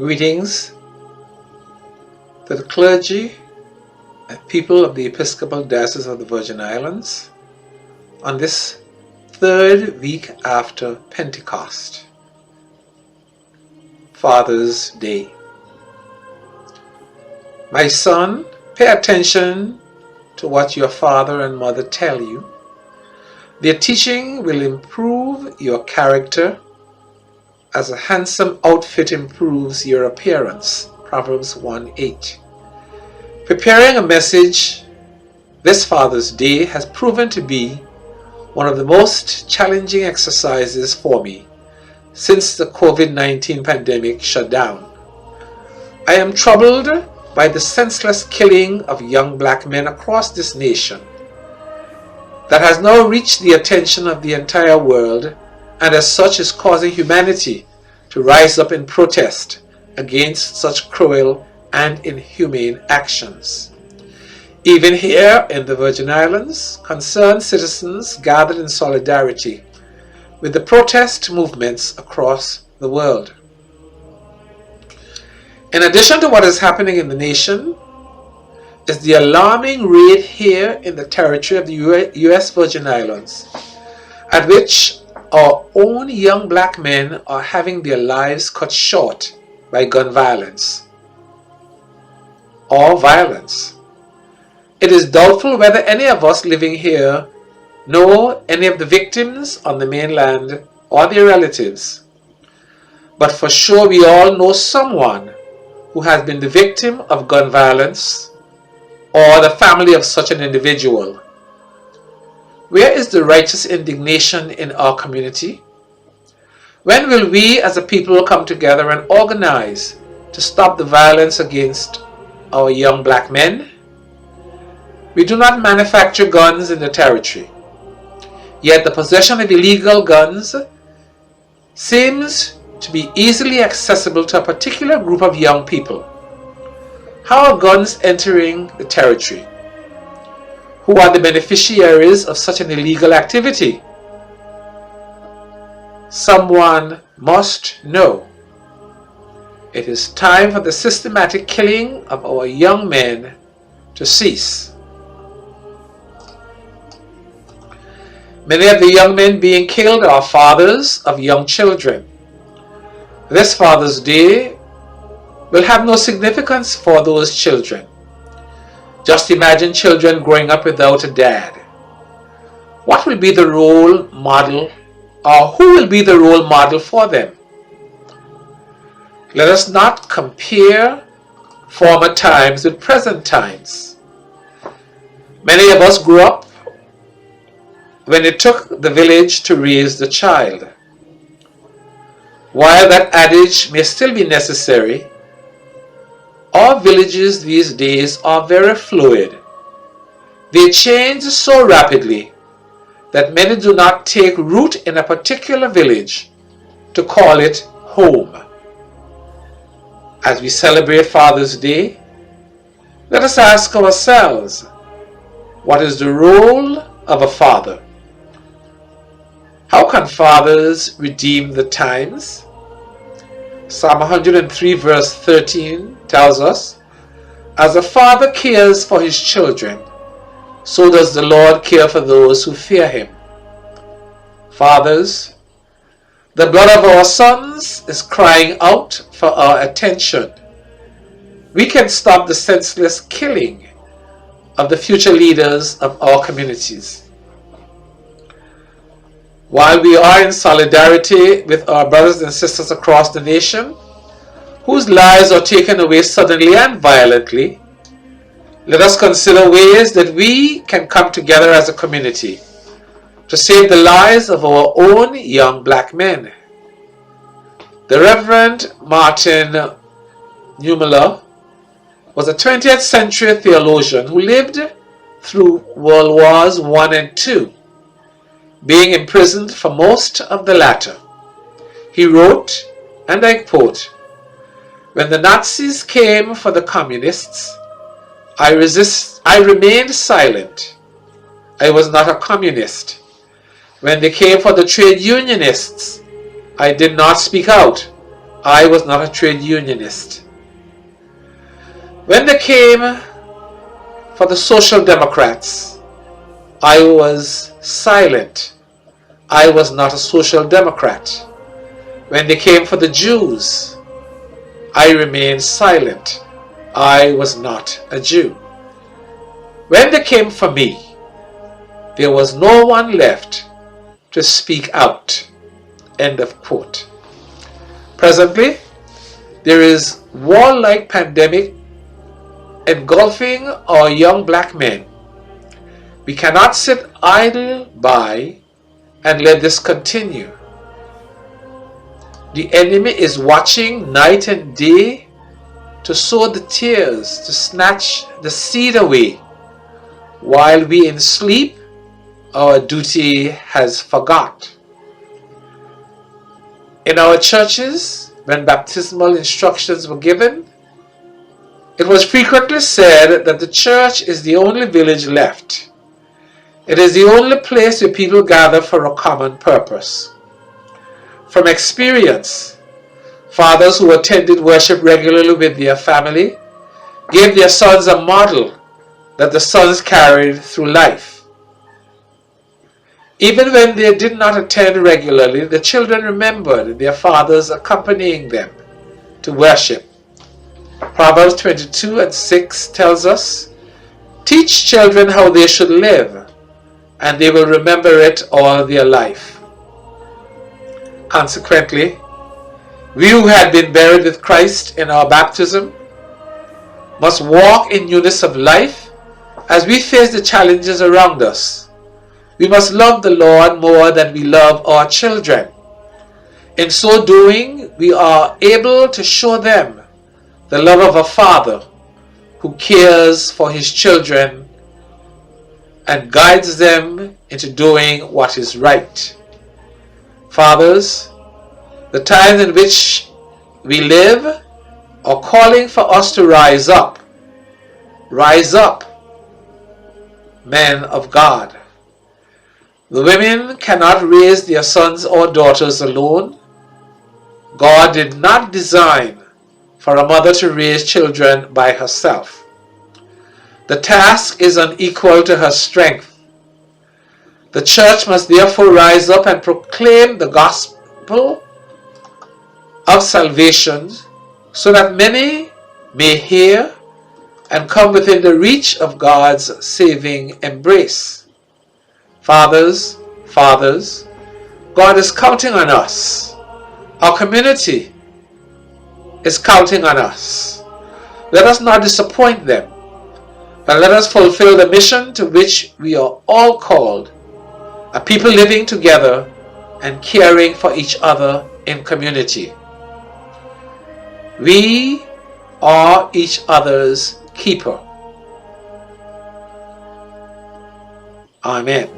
Greetings to the clergy and people of the Episcopal Diocese of the Virgin Islands on this third week after Pentecost, Father's Day. My son, pay attention to what your father and mother tell you. Their teaching will improve your character as a handsome outfit improves your appearance. Proverbs 1:8. Preparing a message this Father's Day has proven to be one of the most challenging exercises for me since the COVID-19 pandemic shut down. I am troubled by the senseless killing of young black men across this nation that has now reached the attention of the entire world, and as such is causing humanity to rise up in protest against such cruel and inhumane actions. Even here in the Virgin Islands, concerned citizens gathered in solidarity with the protest movements across the world. In addition to what is happening in the nation, is the alarming rate here in the territory of the U.S. Virgin Islands, at which our own young black men are having their lives cut short by gun violence or violence. It is doubtful whether any of us living here know any of the victims on the mainland or their relatives, but for sure we all know someone who has been the victim of gun violence or the family of such an individual. Where is the righteous indignation in our community? When will we as a people come together and organize to stop the violence against our young black men? We do not manufacture guns in the territory, yet the possession of illegal guns seems to be easily accessible to a particular group of young people. How are guns entering the territory? Who are the beneficiaries of such an illegal activity? Someone must know. It is time for the systematic killing of our young men to cease. Many of the young men being killed are fathers of young children. This Father's Day will have no significance for those children. Just imagine children growing up without a dad. What will be the role model, or who will be the role model for them? Let us not compare former times with present times. Many of us grew up when it took the village to raise the child. While that adage may still be necessary, our villages these days are very fluid. They change so rapidly that many do not take root in a particular village to call it home. As we celebrate Father's Day, let us ask ourselves, what is the role of a father? How can fathers redeem the times? Psalm 103 verse 13 tells us, as a father cares for his children, so does the Lord care for those who fear him. Fathers, the blood of our sons is crying out for our attention. We can stop the senseless killing of the future leaders of our communities. While we are in solidarity with our brothers and sisters across the nation, whose lives are taken away suddenly and violently, let us consider ways that we can come together as a community to save the lives of our own young black men. The Reverend Martin Niemöller was a 20th century theologian who lived through World Wars I and II, being imprisoned for most of the latter. He wrote, and I quote, "When the Nazis came for the communists, I remained silent. I was not a communist. When they came for the trade unionists, I did not speak out. I was not a trade unionist. When they came for the Social Democrats, I was silent. I was not a Social Democrat. When they came for the Jews, I remained silent. I was not a Jew. When they came for me, there was no one left to speak out. End of quote. Presently, there is war-like pandemic engulfing our young black men. We cannot sit idle by and let this continue. The enemy is watching night and day to sow the tears, to snatch the seed away. While we in sleep, our duty has forgot. In our churches, when baptismal instructions were given, it was frequently said that the church is the only village left. It is the only place where people gather for a common purpose. From experience, fathers who attended worship regularly with their family gave their sons a model that the sons carried through life. Even when they did not attend regularly, the children remembered their fathers accompanying them to worship. Proverbs 22:6 tells us, "Teach children how they should live, and they will remember it all their life." Consequently, we who had been buried with Christ in our baptism must walk in newness of life as we face the challenges around us. We must love the Lord more than we love our children. In so doing, we are able to show them the love of a father who cares for his children and guides them into doing what is right. Fathers, the times in which we live are calling for us to rise up. Rise up, men of God. The women cannot raise their sons or daughters alone. God did not design for a mother to raise children by herself. The task is unequal to her strength. The church must therefore rise up and proclaim the gospel of salvation so that many may hear and come within the reach of God's saving embrace. Fathers, God is counting on us. Our community is counting on us. Let us not disappoint them, but let us fulfill the mission to which we are all called, a people living together and caring for each other in community. We are each other's keeper. Amen.